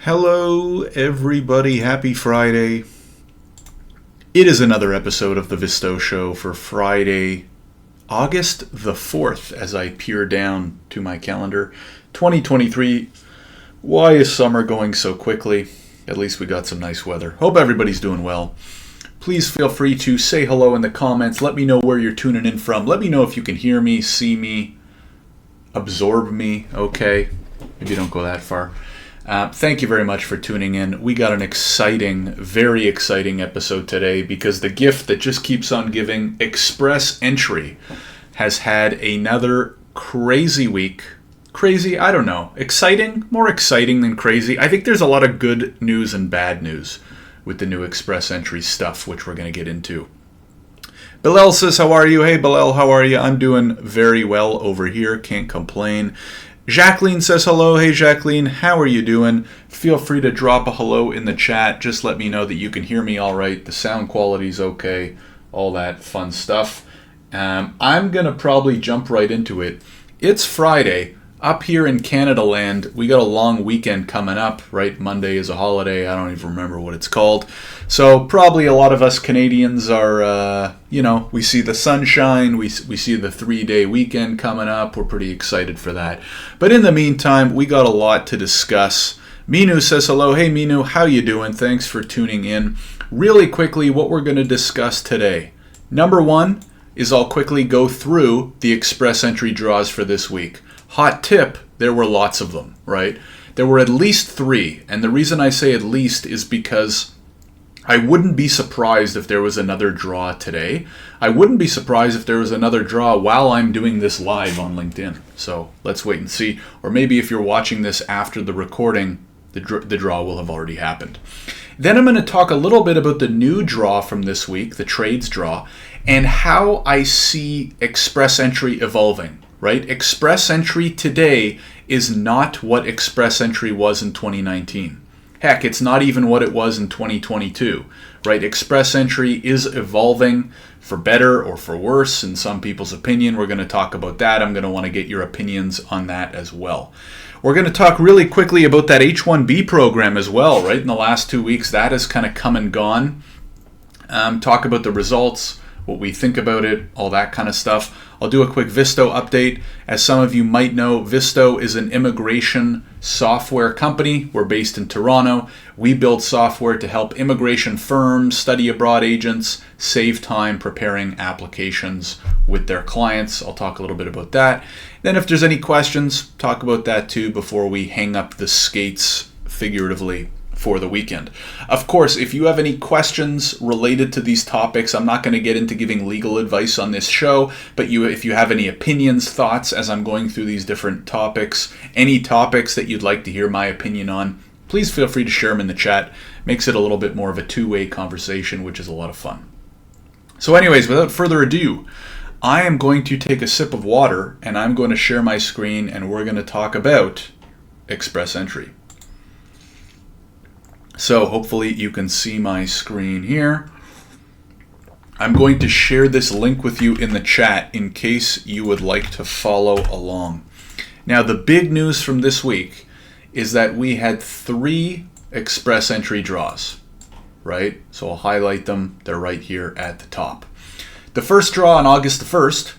Hello, everybody. Happy Friday. It is another episode of the Visto Show for Friday, August the 4th, as I peer down to my calendar. 2023. Why is summer going so quickly? At least we got some nice weather. Hope everybody's doing well. Please feel free to say hello in the comments. Let me know where you're tuning in from. Let me know if you can hear me, see me, absorb me. Okay, maybe don't go that far. Thank you very much for tuning in. We got an exciting, very exciting episode today because the gift that just keeps on giving, Express Entry, has had another crazy week. Crazy? I don't know. Exciting? More exciting than crazy. I think there's a lot of good news and bad news with the new Express Entry stuff, which we're going to get into. Bilal says, how are you? Hey, Bilal, how are you? I'm doing very well over here. Can't complain. Jacqueline says hello. Hey, Jacqueline, how are you doing? Feel free to drop a hello in the chat. Just let me know that you can hear me all right. The sound quality's okay. All that fun stuff. I'm going to probably jump right into it. It's Friday. Up here in Canada land, we got a long weekend coming up, right? Monday is a holiday. I don't even remember what it's called. So probably a lot of us Canadians are, we see the sunshine. We see the 3-day weekend coming up. We're pretty excited for that. But in the meantime, we got a lot to discuss. Minu says hello. Hey, Minu, how you doing? Thanks for tuning in. Really quickly, what we're going to discuss today. Number one is I'll quickly go through the Express Entry draws for this week. Hot tip, there were lots of them, right? There were at least 3, and the reason I say at least is because I wouldn't be surprised if there was another draw today. I wouldn't be surprised if there was another draw while I'm doing this live on LinkedIn. So let's wait and see. Or maybe if you're watching this after the recording, the draw will have already happened. Then I'm going to talk a little bit about the new draw from this week, the trades draw, and how I see Express Entry evolving. Right? Express Entry today is not what Express Entry was in 2019. Heck, it's not even what it was in 2022. Right? Express Entry is evolving for better or for worse, in some people's opinion. We're going to talk about that. I'm going to want to get your opinions on that as well. We're going to talk really quickly about that H-1B program as well, right? In the last 2 weeks, that has kind of come and gone. Talk about the results, what we think about it, all that kind of stuff. I'll do a quick Visto update. As some of you might know, Visto is an immigration software company. We're based in Toronto. We build software to help immigration firms, study abroad agents, save time preparing applications with their clients. I'll talk a little bit about that. Then if there's any questions, talk about that too before we hang up the skates figuratively for the weekend. Of course, if you have any questions related to these topics, I'm not going to get into giving legal advice on this show, but if you have any opinions, thoughts as I'm going through these different topics, any topics that you'd like to hear my opinion on, please feel free to share them in the chat. Makes it a little bit more of a two-way conversation, which is a lot of fun. So anyways, without further ado, I am going to take a sip of water and I'm going to share my screen and we're going to talk about Express Entry. So hopefully you can see my screen here. I'm going to share this link with you in the chat in case you would like to follow along. Now the big news from this week is that we had 3 Express Entry draws, right? So I'll highlight them. They're right here at the top. The first draw on August the 1st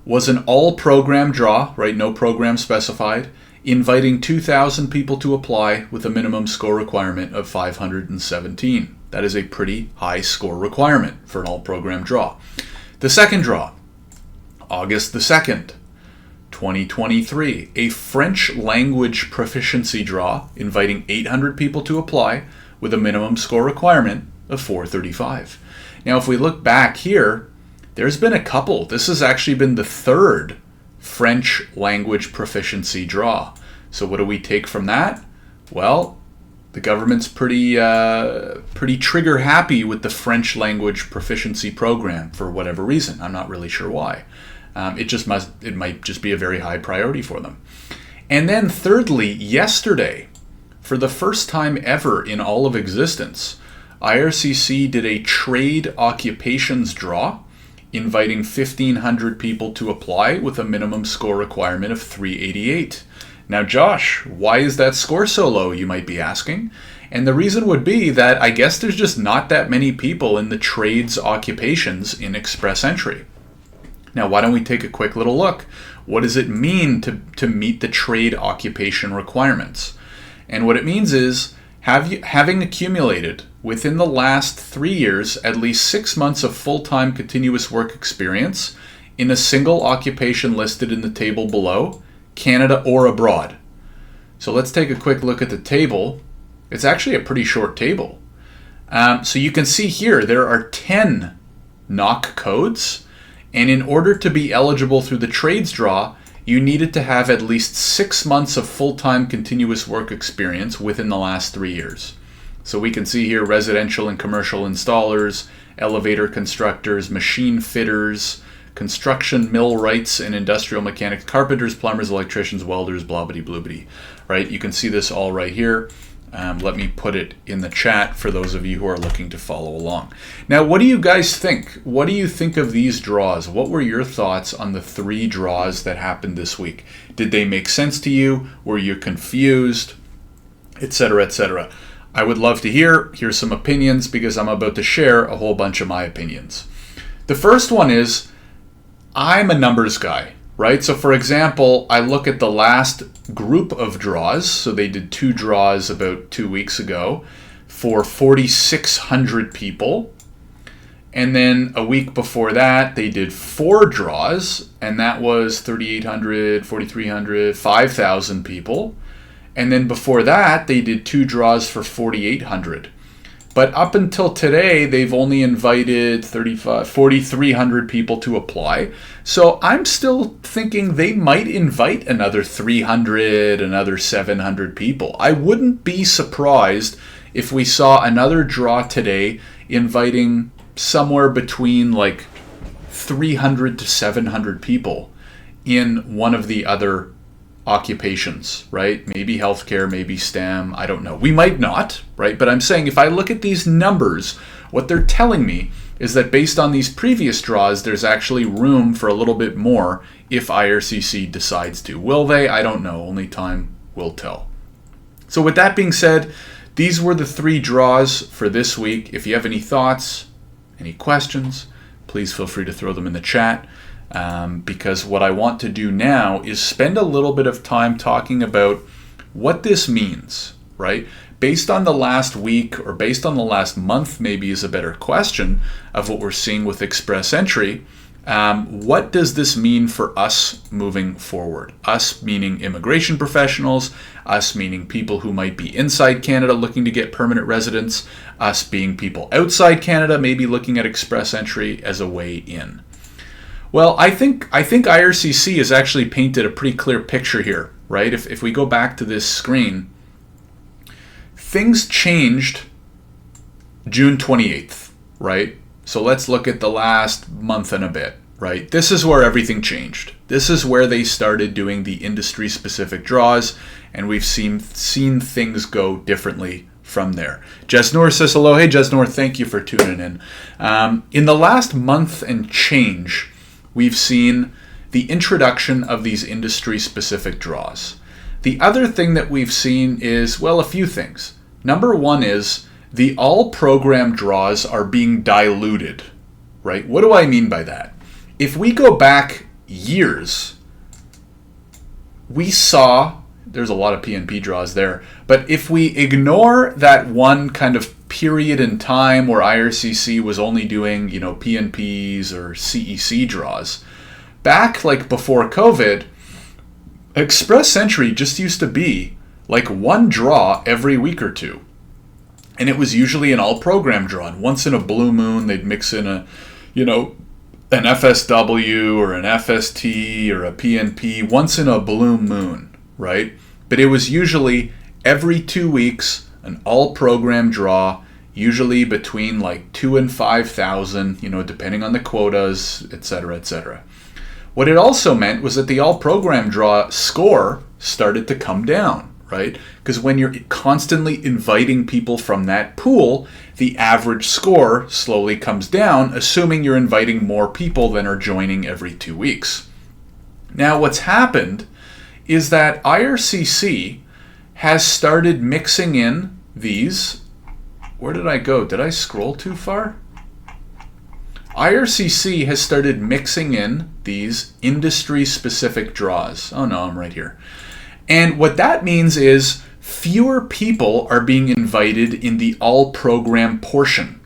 was an all-program draw, right? No program specified, inviting 2,000 people to apply with a minimum score requirement of 517. That is a pretty high score requirement for an all-program draw. The second draw, August the 2nd, 2023, a French language proficiency draw inviting 800 people to apply with a minimum score requirement of 435. Now, if we look back here, there's been a couple. This has actually been the 3rd French language proficiency draw. So what do we take from that? Well, the government's pretty trigger happy with the French language proficiency program for whatever reason. I'm not really sure why. It might just be a very high priority for them. And then thirdly, yesterday, for the first time ever in all of existence, IRCC did a trade occupations draw inviting 1,500 people to apply with a minimum score requirement of 388. Now, Josh, why is that score so low, you might be asking? And the reason would be that I guess there's just not that many people in the trades occupations in Express Entry. Now, why don't we take a quick little look? What does it mean to meet the trade occupation requirements? And what it means is having accumulated within the last 3 years at least 6 months of full-time continuous work experience in a single occupation listed in the table below, Canada or abroad. So let's take a quick look at the table. It's actually a pretty short table. So you can see here there are 10 NOC codes, and in order to be eligible through the trades draw, you needed to have at least 6 months of full-time continuous work experience within the last 3 years. So we can see here residential and commercial installers, elevator constructors, machine fitters, construction millwrights and industrial mechanics, carpenters, plumbers, electricians, welders, blobbity bloobity, right? You can see this all right here. Let me put it in the chat for those of you who are looking to follow along. Now, what do you guys think? What do you think of these draws? What were your thoughts on the 3 draws that happened this week? Did they make sense to you? Were you confused? Etc., etc. I would love to hear some opinions because I'm about to share a whole bunch of my opinions. The first one is, I'm a numbers guy, right? So for example, I look at the last group of draws. So they did 2 draws about 2 weeks ago for 4,600 people. And then a week before that, they did 4 draws, and that was 3,800, 4,300, 5,000 people. And then before that, they did 2 draws for 4,800. But up until today, they've only invited 4,300 people to apply. So I'm still thinking they might invite another 300, another 700 people. I wouldn't be surprised if we saw another draw today inviting somewhere between like 300 to 700 people in one of the other occupations, right? Maybe healthcare, maybe STEM, I don't know. We might not, right? But I'm saying if I look at these numbers, what they're telling me is that based on these previous draws, there's actually room for a little bit more if IRCC decides to. Will they? I don't know. Only time will tell. So with that being said, these were the 3 draws for this week. If you have any thoughts, any questions, please feel free to throw them in the chat. Because what I want to do now is spend a little bit of time talking about what this means, right? Based on the last week or based on the last month, maybe is a better question of what we're seeing with Express Entry. What does this mean for us moving forward? Us meaning immigration professionals, us meaning people who might be inside Canada looking to get permanent residence, us being people outside Canada, maybe looking at Express Entry as a way in. Well, I think IRCC has actually painted a pretty clear picture here, right? If we go back to this screen, things changed June 28th, right? So let's look at the last month and a bit, right? This is where everything changed. This is where they started doing the industry-specific draws, and we've seen things go differently from there. Jesnor says hello. Hey, Jesnor, thank you for tuning in. In the last month and change, we've seen the introduction of these industry-specific draws. The other thing that we've seen is, well, a few things. Number one is the all-program draws are being diluted, right? What do I mean by that? If we go back years, we saw, there's a lot of PNP draws there, but if we ignore that one kind of period in time where IRCC was only doing, PNPs or CEC draws, back like before COVID, Express Entry just used to be like one draw every week or two. And it was usually an all-program draw. And once in a blue moon, they'd mix in an FSW or an FST or a PNP, once in a blue moon, right? But it was usually every 2 weeks, an all-program draw, usually between like 2,000 and 5,000, depending on the quotas, etc., etc. What it also meant was that the all-program draw score started to come down, right? Because when you're constantly inviting people from that pool, the average score slowly comes down, assuming you're inviting more people than are joining every 2 weeks. Now, what's happened is that IRCC has started mixing in these. Where did I go? Did I scroll too far? IRCC has started mixing in these industry-specific draws. Oh no, I'm right here. And what that means is fewer people are being invited in the all-program portion,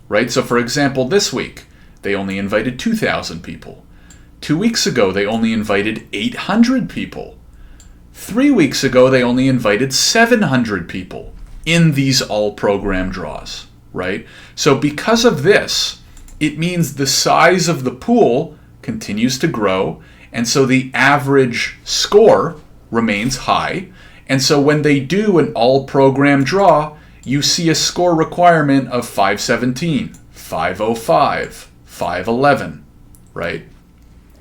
right? So for example, this week, they only invited 2,000 people. 2 weeks ago, they only invited 800 people. 3 weeks ago, they only invited 700 people in these all-program draws, right? So because of this, it means the size of the pool continues to grow, and so the average score remains high. And so when they do an all-program draw, you see a score requirement of 517, 505, 511, right?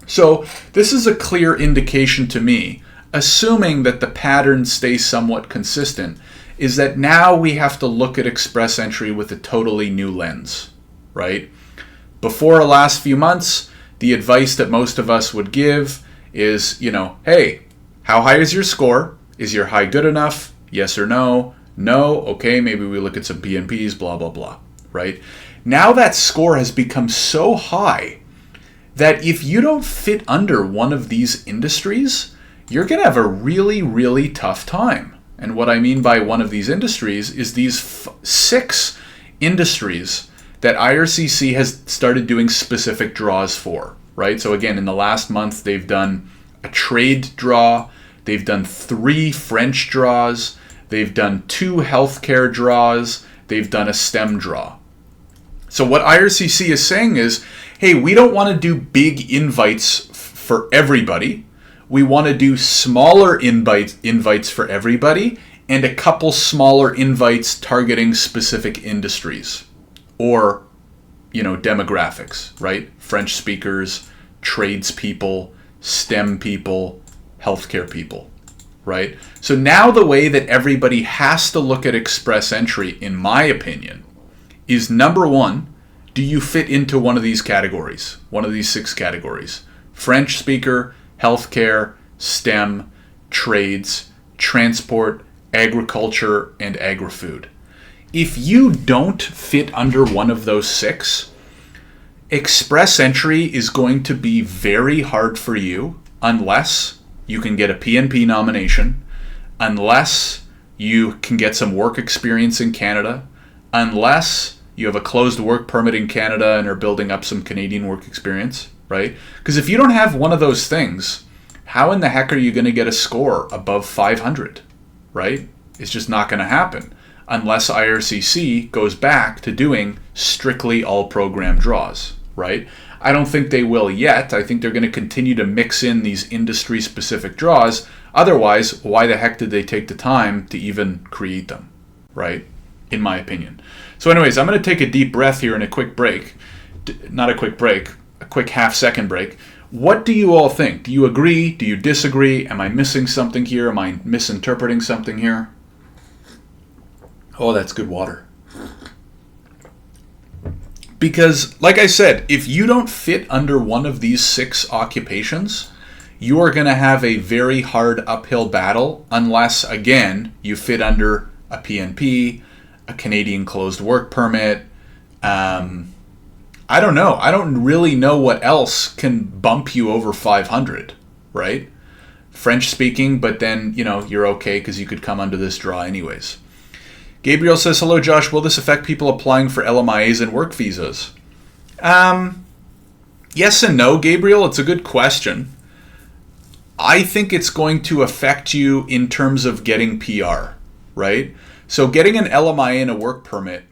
So this is a clear indication to me, assuming that the patterns stay somewhat consistent, is that now we have to look at express entry with a totally new lens, right? Before the last few months, the advice that most of us would give is, hey, how high is your score? Is your high good enough? Yes or no? No? Okay, maybe we look at some PNPs, blah, blah, blah, right? Now that score has become so high that if you don't fit under one of these industries, you're going to have a really, really tough time. And what I mean by one of these industries is these 6 industries that IRCC has started doing specific draws for, right? So again, in the last month, they've done a trade draw, they've done 3 French draws, they've done 2 healthcare draws, they've done a STEM draw. So what IRCC is saying is, hey, we don't want to do big invites for everybody. We want to do smaller invites for everybody and a couple smaller invites targeting specific industries or, demographics, right? French speakers, tradespeople, STEM people, healthcare people, right? So now the way that everybody has to look at express entry, in my opinion, is number 1, do you fit into one of these categories, one of these 6 categories? French speaker, healthcare, STEM, trades, transport, agriculture, and agri-food. If you don't fit under one of those 6, express entry is going to be very hard for you unless you can get a PNP nomination, unless you can get some work experience in Canada, unless you have a closed work permit in Canada and are building up some Canadian work experience, right? Because if you don't have one of those things, how in the heck are you going to get a score above 500, right? It's just not going to happen unless IRCC goes back to doing strictly all program draws, right? I don't think they will yet. I think they're going to continue to mix in these industry-specific draws. Otherwise, why the heck did they take the time to even create them, right? In my opinion. So anyways, I'm going to take a deep breath here and a quick break. Not a quick break, a quick half-second break. What do you all think? Do you agree? Do you disagree? Am I missing something here? Am I misinterpreting something here? Oh, that's good water. Because, like I said, if you don't fit under one of these 6 occupations, you are going to have a very hard uphill battle unless, again, you fit under a PNP, a Canadian closed work permit. I don't know. I don't really know what else can bump you over 500, right? French speaking, but then, you're okay because you could come under this draw anyways. Gabriel says, hello, Josh. Will this affect people applying for LMIAs and work visas? Yes and no, Gabriel. It's a good question. I think it's going to affect you in terms of getting PR, right? So getting an LMIA and a work permit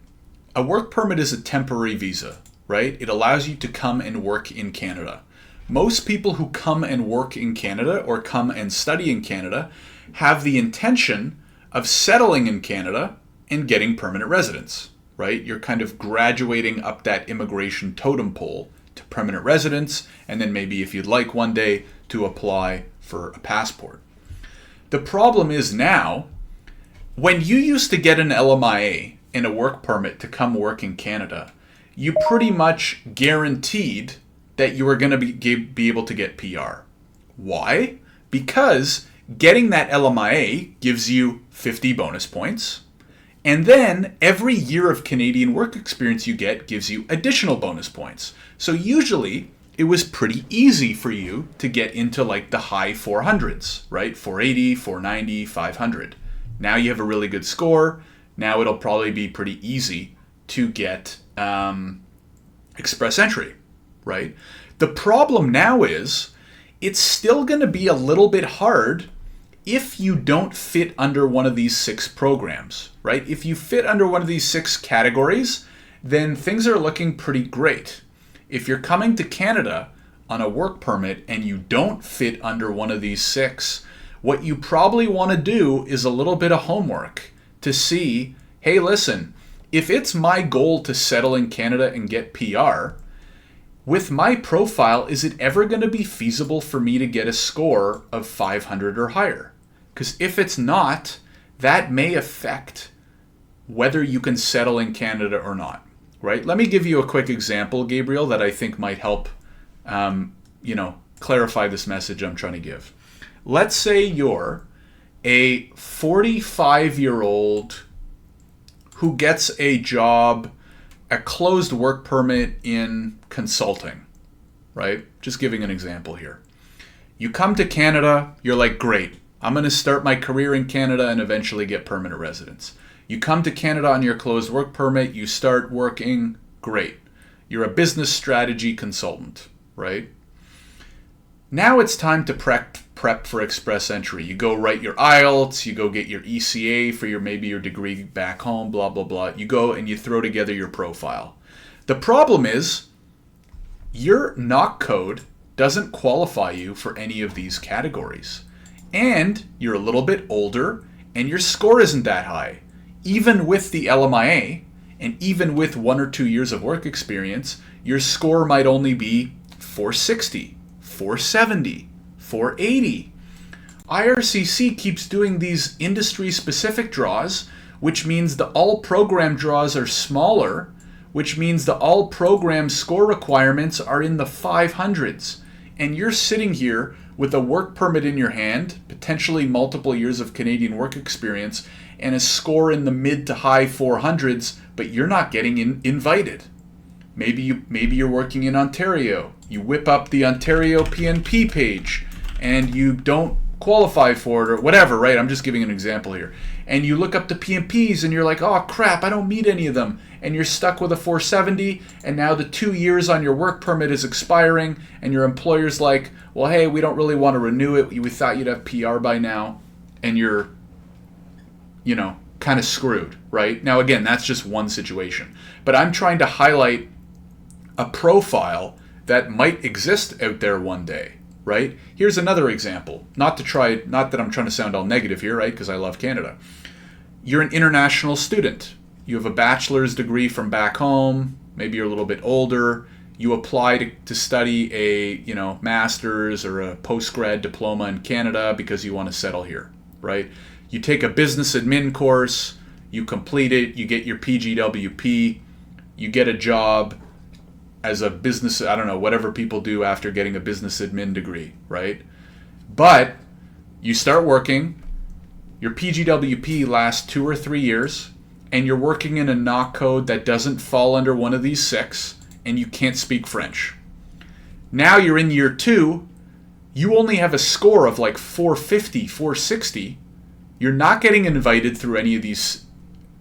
is a temporary visa, right? It allows you to come and work in Canada. Most people who come and work in Canada or come and study in Canada have the intention of settling in Canada and getting permanent residence, right? You're kind of graduating up that immigration totem pole to permanent residence, and then maybe if you'd like one day to apply for a passport. The problem is now, when you used to get an LMIA and a work permit to come work in Canada, you pretty much guaranteed that you were going to be able to get PR. Why? Because Getting that LMIA gives you 50 bonus points. And then every year of Canadian work experience you get gives you additional bonus points. So usually it was pretty easy for you to get into like the high 400s, right? 480, 490, 500. Now you have a really good score. Now it'll probably be pretty easy to get express entry, right? The problem now is it's still going to be a little bit hard if you don't fit under one of these 6 programs, right? If you fit under one of these 6 categories, then things are looking pretty great. If you're coming to Canada on a work permit and you don't fit under one of these 6, what you probably want to do is a little bit of homework to see, hey, listen, if it's my goal to settle in Canada and get PR, with my profile, is it ever going to be feasible for me to get a score of 500 or higher? Because if it's not, that may affect whether you can settle in Canada or not, right? Let me give you a quick example, Gabriel, that I think might help, clarify this message I'm trying to give. Let's say you're a 45-year-old who gets a job, a closed work permit in consulting, right? Just giving an example here. You come to Canada, you're like, great, I'm going to start my career in Canada and eventually get permanent residence. You come to Canada on your closed work permit, you start working, great. You're a business strategy consultant, right? Now it's time to prep for express entry. You go write your IELTS, you go get your ECA for maybe your degree back home, blah, blah, blah. You go and you throw together your profile. The problem is your NOC code doesn't qualify you for any of these categories. And you're a little bit older and your score isn't that high. Even with the LMIA and even with 1 or 2 years of work experience, your score might only be 460, 470, 480. IRCC keeps doing these industry-specific draws, which means the all-program draws are smaller, which means the all-program score requirements are in the 500s. And you're sitting here with a work permit in your hand, potentially multiple years of Canadian work experience, and a score in the mid to high 400s, but you're not getting invited. Maybe you're working in Ontario. You whip up the Ontario PNP page, and you don't qualify for it or whatever, right? I'm just giving an example here. And you look up the PNPs, and you're like, oh crap, I don't meet any of them. And you're stuck with a 470, and now the 2 years on your work permit is expiring, and your employer's like, well, hey, we don't really want to renew it. We thought you'd have PR by now. And you're, kind of screwed, right? Now, again, that's just one situation. But I'm trying to highlight a profile that might exist out there one day, right? Here's another example. Not that I'm trying to sound all negative here, right? Because I love Canada. You're an international student. You have a bachelor's degree from back home. Maybe you're a little bit older. You apply to study a, master's or a post-grad diploma in Canada because you want to settle here, right? You take a business admin course, you complete it, you get your PGWP, you get a job as a business, I don't know, whatever people do after getting a business admin degree, right? But you start working, your PGWP lasts 2 or 3 years, and you're working in a NOC code that doesn't fall under one of these 6, and you can't speak French. Now you're in year 2, you only have a score of like 450, 460. You're not getting invited through any of these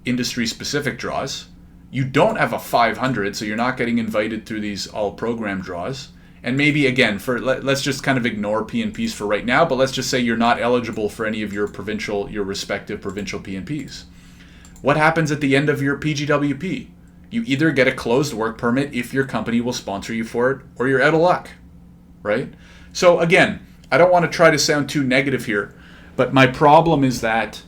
industry-specific draws. You don't have a 500, so you're not getting invited through these all-program draws. And maybe, again, let's just kind of ignore PNPs for right now, but let's just say you're not eligible for any of your respective provincial PNPs. What happens at the end of your PGWP? You either get a closed work permit if your company will sponsor you for it, or you're out of luck, right? So again, I don't want to try to sound too negative here, but my problem is that,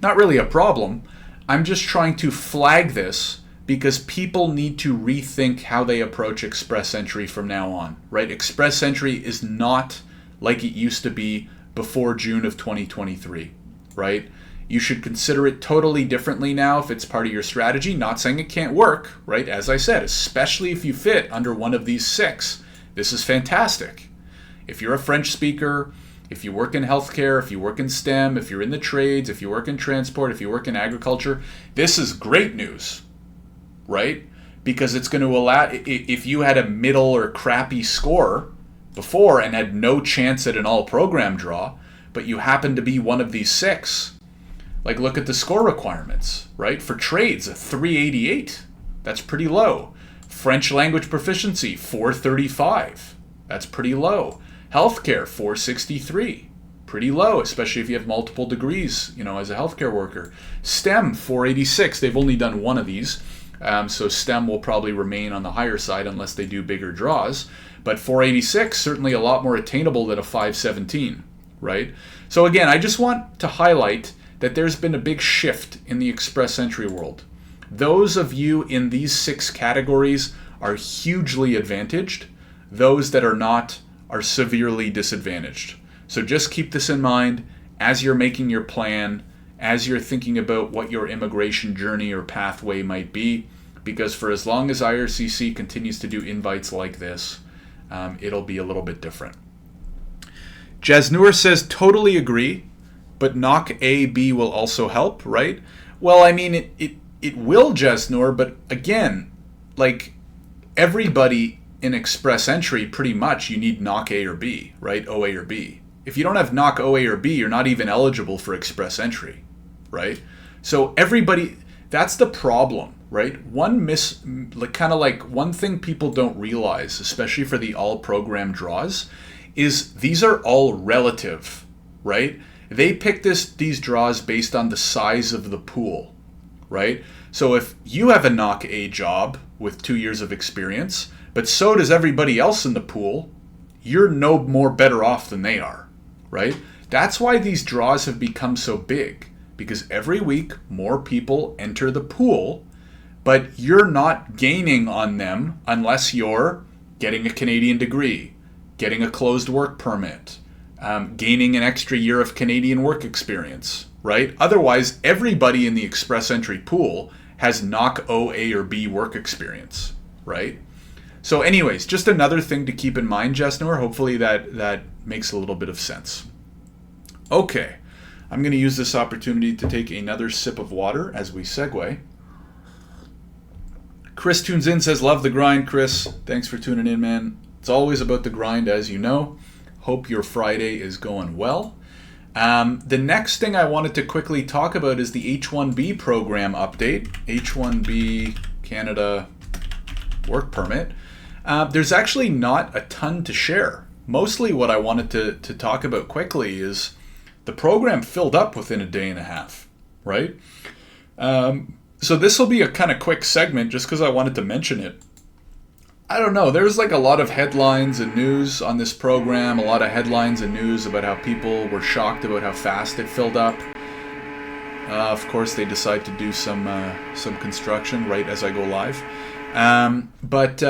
not really a problem, I'm just trying to flag this because people need to rethink how they approach express entry from now on, right? Express entry is not like it used to be before June of 2023, right? You should consider it totally differently now if it's part of your strategy. Not saying it can't work, right? As I said, especially if you fit under one of these 6. This is fantastic. If you're a French speaker, if you work in healthcare, if you work in STEM, if you're in the trades, if you work in transport, if you work in agriculture, this is great news, right? Because it's going to allow, if you had a middle or crappy score before and had no chance at an all-program draw, but you happen to be one of these 6, like look at the score requirements, right? For trades, a 388, that's pretty low. French language proficiency, 435, that's pretty low. Healthcare, 463, pretty low, especially if you have multiple degrees, as a healthcare worker. STEM, 486, they've only done one of these, so STEM will probably remain on the higher side unless they do bigger draws. But 486, certainly a lot more attainable than a 517, right? So again, I just want to highlight that there's been a big shift in the express entry world. Those of you in these 6 categories are hugely advantaged. Those that are not are severely disadvantaged. So just keep this in mind as you're making your plan, as you're thinking about what your immigration journey or pathway might be, because for as long as IRCC continues to do invites like this, it'll be a little bit different. Jasnour says, totally agree, but knock A, B will also help, right? Well, I mean, it will, Jasnour, but again, like everybody in express entry, pretty much you need knock A or B, right? OA or B. If you don't have knock OA or B, you're not even eligible for express entry, right? So everybody, that's the problem, right? One thing people don't realize, especially for the all program draws, is these are all relative, right? They pick these draws based on the size of the pool, right? So if you have a knock A job with 2 years of experience, but so does everybody else in the pool, you're no more better off than they are, right? That's why these draws have become so big, because every week more people enter the pool, but you're not gaining on them unless you're getting a Canadian degree, getting a closed work permit, gaining an extra year of Canadian work experience, right? Otherwise, everybody in the express entry pool has knock O, A, or B work experience, right? So anyways, just another thing to keep in mind, Jasnour. Hopefully that makes a little bit of sense. Okay, I'm going to use this opportunity to take another sip of water as we segue. Chris tunes in, says, love the grind, Chris. Thanks for tuning in, man. It's always about the grind, as you know. Hope your Friday is going well. The next thing I wanted to quickly talk about is the H-1B program update. H-1B Canada work permit. There's actually not a ton to share. Mostly what I wanted to talk about quickly is the program filled up within a day and a half, right? So this will be a kind of quick segment just because I wanted to mention it. I don't know, there's like a lot of headlines and news on this program, a lot of headlines and news about how people were shocked about how fast it filled up. Of course, they decide to do some construction right as I go live. But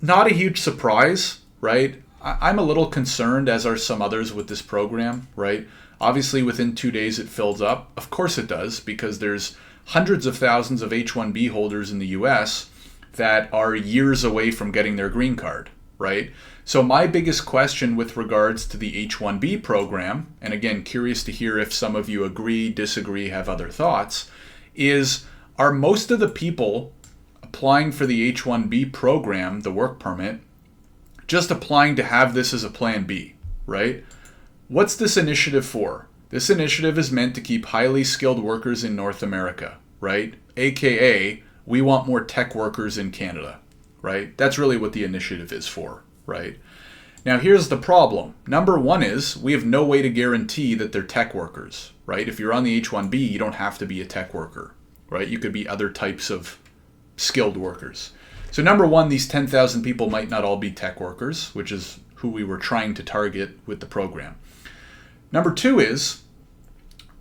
not a huge surprise, right? I'm a little concerned, as are some others with this program, right? Obviously, within 2 days it fills up. Of course it does, because there's hundreds of thousands of H-1B holders in the U.S. that are years away from getting their green card, right? So my biggest question with regards to the H-1B program, and again, curious to hear if some of you agree, disagree, have other thoughts, is are most of the people applying for the H-1B program, the work permit, just applying to have this as a plan B, right? What's this initiative for? This initiative is meant to keep highly skilled workers in North America, right? AKA, we want more tech workers in Canada, right? That's really what the initiative is for, right? Now, here's the problem. Number one is we have no way to guarantee that they're tech workers, right? If you're on the H-1B, you don't have to be a tech worker, right? You could be other types of skilled workers. So number one, these 10,000 people might not all be tech workers, which is who we were trying to target with the program. Number two is,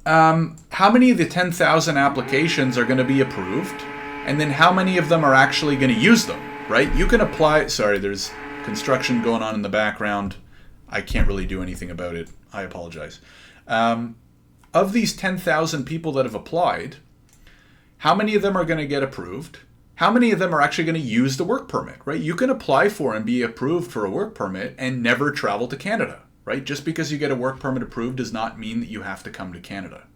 how many of the 10,000 applications are going to be approved? And then how many of them are actually going to use them, right? You can apply, sorry, there's construction going on in the background. I can't really do anything about it. I apologize. Of these 10,000 people that have applied, how many of them are going to get approved? How many of them are actually going to use the work permit, right? You can apply for and be approved for a work permit and never travel to Canada, right? Just because you get a work permit approved does not mean that you have to come to Canada.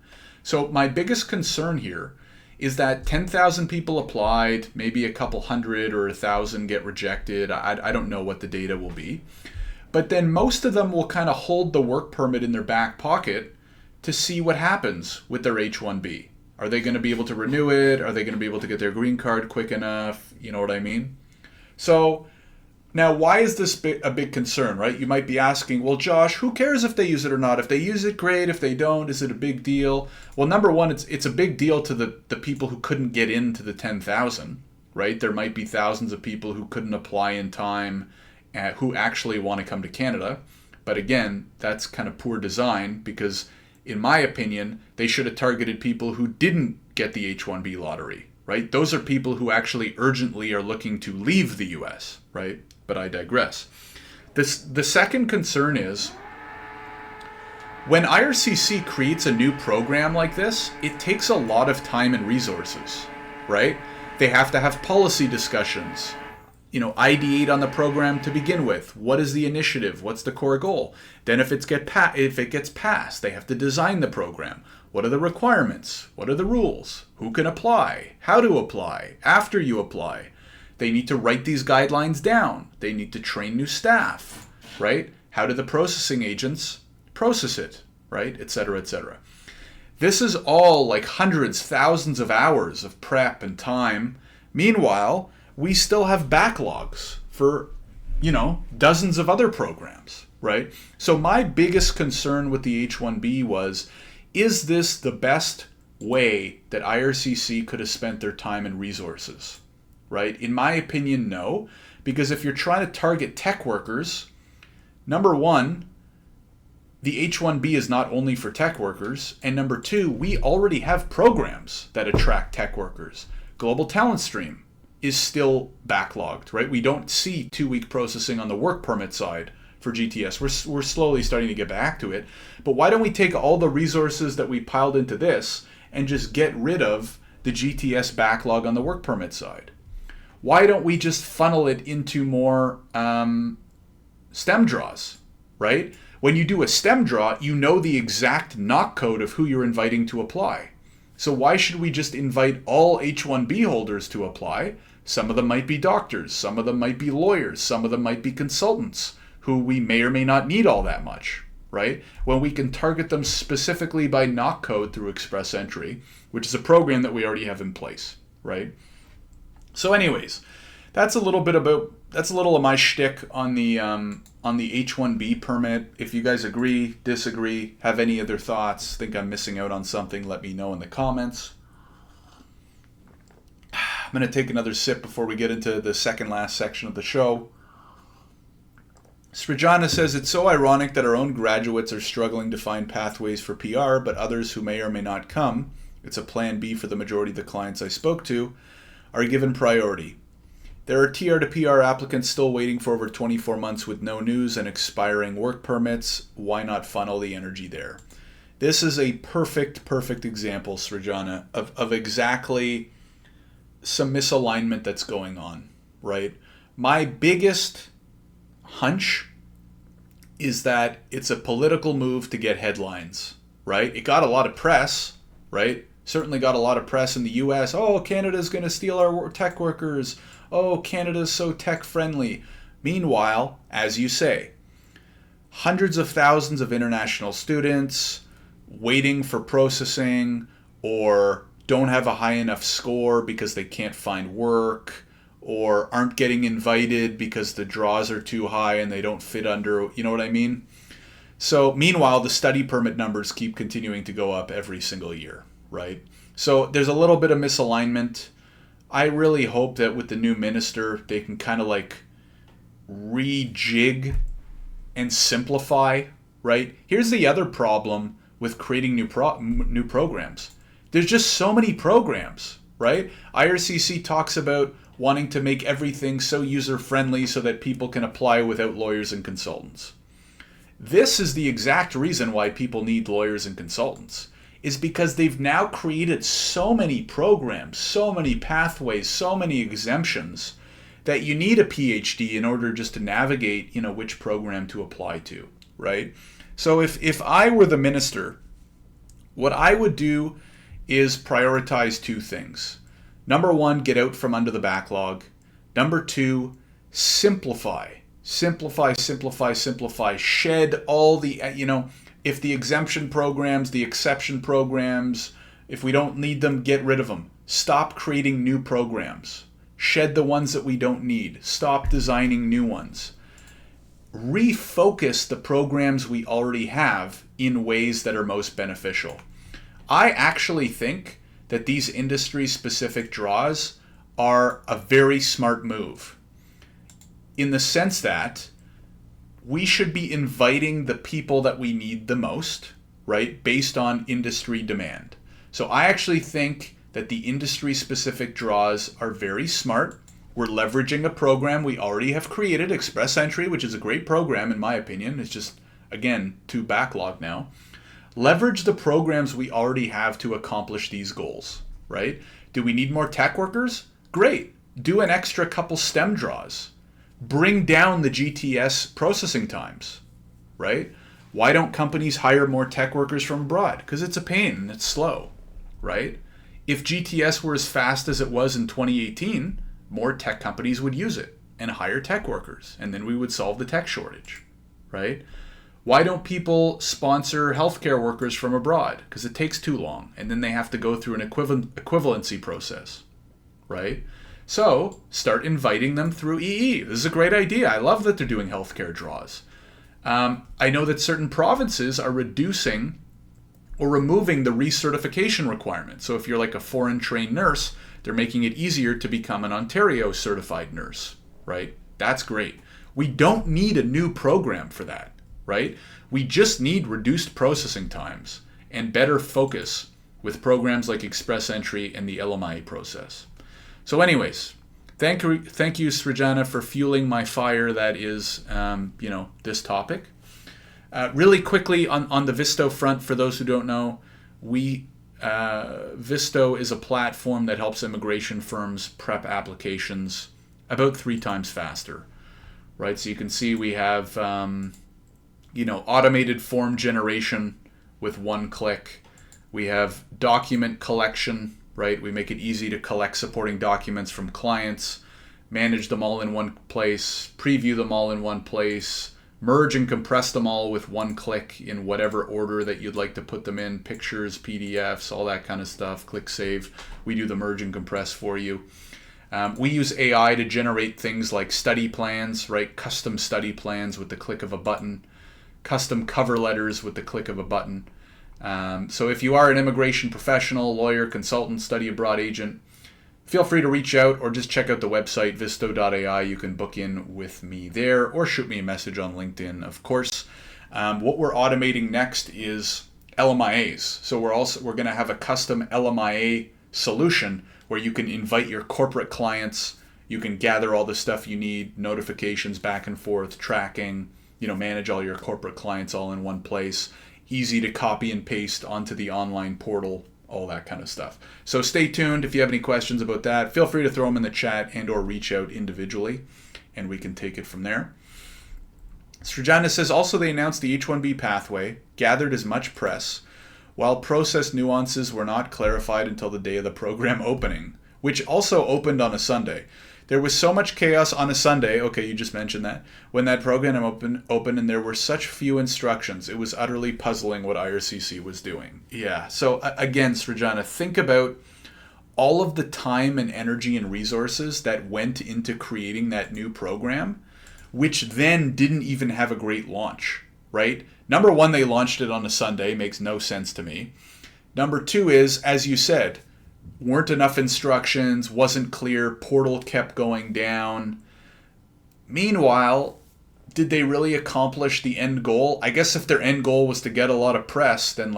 So my biggest concern here is that 10,000 people applied, maybe a couple hundred or 1,000 get rejected. I don't know what the data will be. But then most of them will kind of hold the work permit in their back pocket to see what happens with their H-1B. Are they going to be able to renew it? Are they going to be able to get their green card quick enough? You know what I mean? So now, why is this a big concern, right? You might be asking, well, Josh, who cares if they use it or not? If they use it, great. If they don't, is it a big deal? Well, number one, it's a big deal to the people who couldn't get into the 10,000, right? There might be thousands of people who couldn't apply in time who actually want to come to Canada. But again, that's kind of poor design because, in my opinion, they should have targeted people who didn't get the H-1B lottery, right? Those are people who actually urgently are looking to leave the U.S., right? But I digress. The second concern is when IRCC creates a new program like this, it takes a lot of time and resources, right? They have to have policy discussions, ideate on the program to begin with. What is the initiative? What's the core goal? Then if it gets passed, they have to design the program. What are the requirements? What are the rules? Who can apply? How to apply? After you apply? They need to write these guidelines down. They need to train new staff, right? How do the processing agents process it, right? Et cetera, et cetera. This is all like hundreds, thousands of hours of prep and time. Meanwhile, we still have backlogs for, dozens of other programs, right? So my biggest concern with the H-1B was, is this the best way that IRCC could have spent their time and resources? Right? In my opinion, no. Because if you're trying to target tech workers, number one, the H-1B is not only for tech workers. And number two, we already have programs that attract tech workers. Global Talent Stream is still backlogged, right? We don't see 2-week processing on the work permit side for GTS. We're slowly starting to get back to it. But why don't we take all the resources that we piled into this and just get rid of the GTS backlog on the work permit side? Why don't we just funnel it into more STEM draws, right? When you do a STEM draw, you know the exact knock code of who you're inviting to apply. So why should we just invite all H-1B holders to apply? Some of them might be doctors, some of them might be lawyers, some of them might be consultants who we may or may not need all that much, right? When we can target them specifically by knock code through Express Entry, which is a program that we already have in place, right? So anyways, that's a little of my shtick on the H-1B permit. If you guys agree, disagree, have any other thoughts, think I'm missing out on something, let me know in the comments. I'm going to take another sip before we get into the second last section of the show. Srijana says, it's so ironic that our own graduates are struggling to find pathways for PR, but others who may or may not come, it's a plan B for the majority of the clients I spoke to, are given priority. There are TR to PR applicants still waiting for over 24 months with no news and expiring work permits. Why not funnel the energy there? This is a perfect example, Srijana, of exactly some misalignment that's going on, right? My biggest hunch is that it's a political move to get headlines, right? It got a lot of press, right? Certainly got a lot of press in the US. Oh, Canada's going to steal our tech workers. Oh, Canada's so tech friendly. Meanwhile, as you say, hundreds of thousands of international students waiting for processing or don't have a high enough score because they can't find work or aren't getting invited because the draws are too high and they don't fit under, you know what I mean? So meanwhile, the study permit numbers keep continuing to go up every single year. Right? So there's a little bit of misalignment. I really hope that with the new minister, they can kind of like rejig and simplify, right? Here's the other problem with creating new programs. There's just so many programs, right? IRCC talks about wanting to make everything so user-friendly so that people can apply without lawyers and consultants. This is the exact reason why people need lawyers and consultants, is because they've now created so many programs, so many pathways, so many exemptions that you need a PhD in order just to navigate, which program to apply to, right? So if I were the minister, what I would do is prioritize two things. Number one, get out from under the backlog. Number two, simplify. Simplify, simplify, simplify. Shed all the, if the exemption programs, the exception programs, if we don't need them, get rid of them. Stop creating new programs. Shed the ones that we don't need. Stop designing new ones. Refocus the programs we already have in ways that are most beneficial. I actually think that these industry-specific draws are a very smart move, in the sense that we should be inviting the people that we need the most, right, based on industry demand. So I actually think that the industry-specific draws are very smart. We're leveraging a program we already have created, Express Entry, which is a great program in my opinion. It's just, again, too backlogged now. Leverage the programs we already have to accomplish these goals, right? Do we need more tech workers? Great. Do an extra couple STEM draws. Bring down the GTS processing times, right? Why don't companies hire more tech workers from abroad? Because it's a pain and it's slow, right? If GTS were as fast as it was in 2018, more tech companies would use it and hire tech workers, and then we would solve the tech shortage, right? Why don't people sponsor healthcare workers from abroad? Because it takes too long, and then they have to go through an equivalency process, right? So start inviting them through EE. This is a great idea. I love that they're doing healthcare draws. I know that certain provinces are reducing or removing the recertification requirement. So if you're like a foreign trained nurse, they're making it easier to become an Ontario certified nurse, right? That's great. We don't need a new program for that, right? We just need reduced processing times and better focus with programs like Express Entry and the LMIA process. So anyways, thank you, Srijana, for fueling my fire that is, this topic. Really quickly on the Visto front, for those who don't know, Visto is a platform that helps immigration firms prep applications about 3 times faster, right? So you can see we have, automated form generation with one click. We have document collection, right? We make it easy to collect supporting documents from clients, manage them all in one place, preview them all in one place, merge and compress them all with one click in whatever order that you'd like to put them in, pictures, PDFs, all that kind of stuff. Click save. We do the merge and compress for you. We use AI to generate things like study plans, right? Custom study plans with the click of a button, custom cover letters with the click of a button. So if you are an immigration professional, lawyer, consultant, study abroad agent, feel free to reach out or just check out the website, visto.ai. You can book in with me there or shoot me a message on LinkedIn, of course. What we're automating next is LMIAs. So we're going to have a custom LMIA solution where you can invite your corporate clients. You can gather all the stuff you need, notifications back and forth, tracking, manage all your corporate clients all in one place. Easy to copy and paste onto the online portal, all that kind of stuff. So stay tuned. If you have any questions about that, feel free to throw them in the chat and or reach out individually, and we can take it from there. Srijana says, also they announced the H-1B pathway, gathered as much press, while process nuances were not clarified until the day of the program opening, which also opened on a Sunday. There was so much chaos on a Sunday, okay, you just mentioned that, when that program opened and there were such few instructions. It was utterly puzzling what IRCC was doing. Yeah, so again, Srijana, think about all of the time and energy and resources that went into creating that new program, which then didn't even have a great launch, right? Number one, they launched it on a Sunday, makes no sense to me. Number two is, as you said, weren't enough instructions, wasn't clear, portal kept going down. Meanwhile, did they really accomplish the end goal? I guess if their end goal was to get a lot of press, then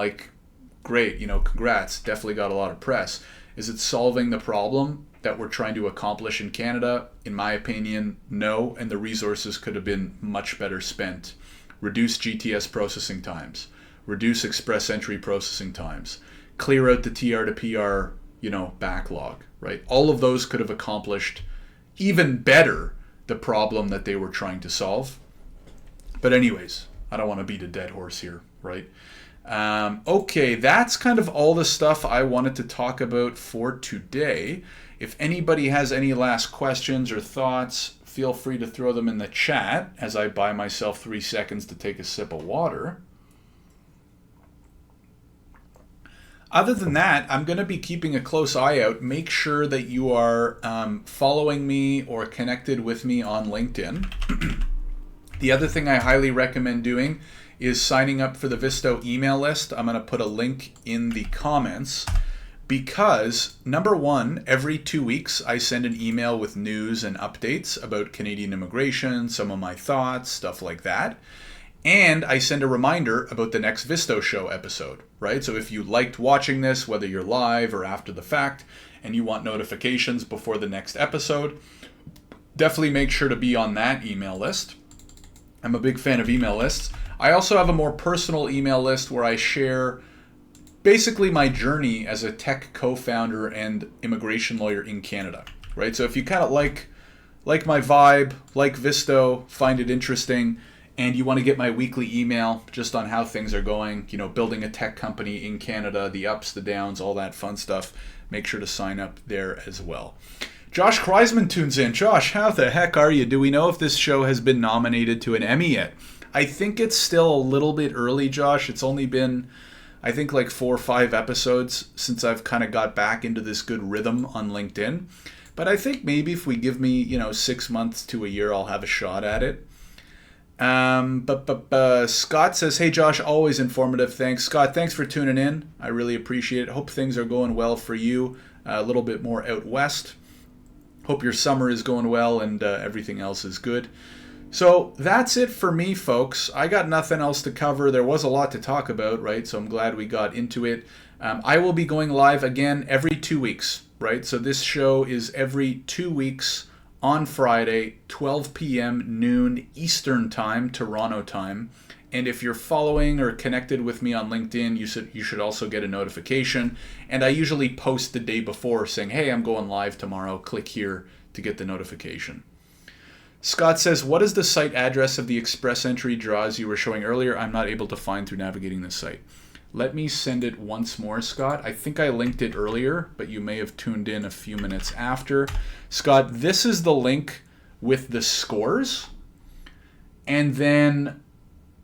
great, congrats, definitely got a lot of press. Is it solving the problem that we're trying to accomplish in Canada? In my opinion, no, and the resources could have been much better spent. Reduce GTS processing times, reduce Express Entry processing times, clear out the TR to PR backlog, right? All of those could have accomplished even better the problem that they were trying to solve. But anyways, I don't want to beat a dead horse here, right? Okay, that's kind of all the stuff I wanted to talk about for today. If anybody has any last questions or thoughts, feel free to throw them in the chat as I buy myself 3 seconds to take a sip of water. Other than that, I'm going to be keeping a close eye out. Make sure that you are following me or connected with me on LinkedIn. The other thing I highly recommend doing is signing up for the Visto email list. I'm going to put a link in the comments because, number one, every 2 weeks I send an email with news and updates about Canadian immigration, some of my thoughts, stuff like that. And I send a reminder about the next Visto Show episode, right? So if you liked watching this, whether you're live or after the fact, and you want notifications before the next episode, definitely make sure to be on that email list. I'm a big fan of email lists. I also have a more personal email list where I share basically my journey as a tech co-founder and immigration lawyer in Canada, right? So if you kind of like my vibe, like Visto, find it interesting, and you want to get my weekly email just on how things are going, building a tech company in Canada, the ups, the downs, all that fun stuff, make sure to sign up there as well. Josh Kreisman tunes in. Josh, how the heck are you? Do we know if this show has been nominated to an Emmy yet? I think it's still a little bit early, Josh. It's only been, I think, like 4 or 5 episodes since I've kind of got back into this good rhythm on LinkedIn. But I think maybe if we give me, 6 months to a year, I'll have a shot at it. Scott says, hey Josh, always informative. Thanks. Scott, thanks for tuning in. I really appreciate it. Hope things are going well for you a little bit more out west. Hope your summer is going well and everything else is good. So that's it for me, folks. I got nothing else to cover. There was a lot to talk about, right? So I'm glad we got into it. I will be going live again every 2 weeks, right? So this show is every 2 weeks on Friday, 12 p.m. noon Eastern time, Toronto time. And if you're following or connected with me on LinkedIn, you should also get a notification. And I usually post the day before saying, hey, I'm going live tomorrow. Click here to get the notification. Scott says, what is the site address of the express entry draws you were showing earlier? I'm not able to find through navigating the site. Let me send it once more, Scott. I think I linked it earlier, but you may have tuned in a few minutes after. Scott, this is the link with the scores. And then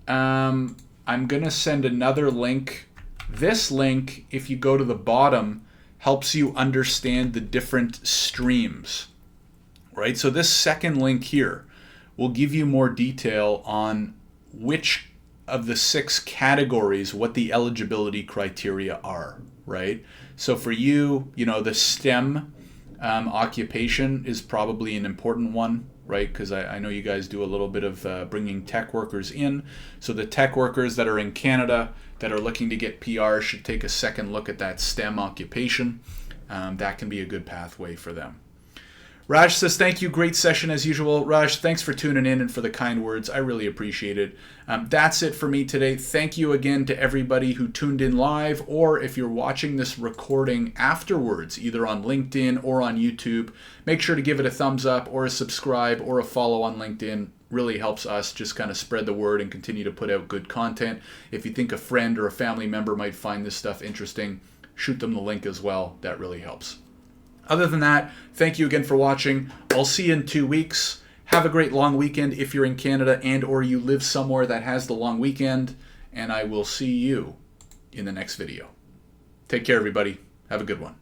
I'm going to send another link. This link, if you go to the bottom, helps you understand the different streams, right? So this second link here will give you more detail on which of the 6 categories, what the eligibility criteria are, right? So for you, the STEM occupation is probably an important one, right? Because I know you guys do a little bit of bringing tech workers in. So the tech workers that are in Canada that are looking to get PR should take a second look at that STEM occupation. That can be a good pathway for them. Raj says, thank you. Great session as usual. Raj, thanks for tuning in and for the kind words. I really appreciate it. That's it for me today. Thank you again to everybody who tuned in live, or if you're watching this recording afterwards, either on LinkedIn or on YouTube, make sure to give it a thumbs up or a subscribe or a follow on LinkedIn. Really helps us just kind of spread the word and continue to put out good content. If you think a friend or a family member might find this stuff interesting, shoot them the link as well. That really helps. Other than that, thank you again for watching. I'll see you in 2 weeks. Have a great long weekend if you're in Canada and or you live somewhere that has the long weekend. And I will see you in the next video. Take care, everybody. Have a good one.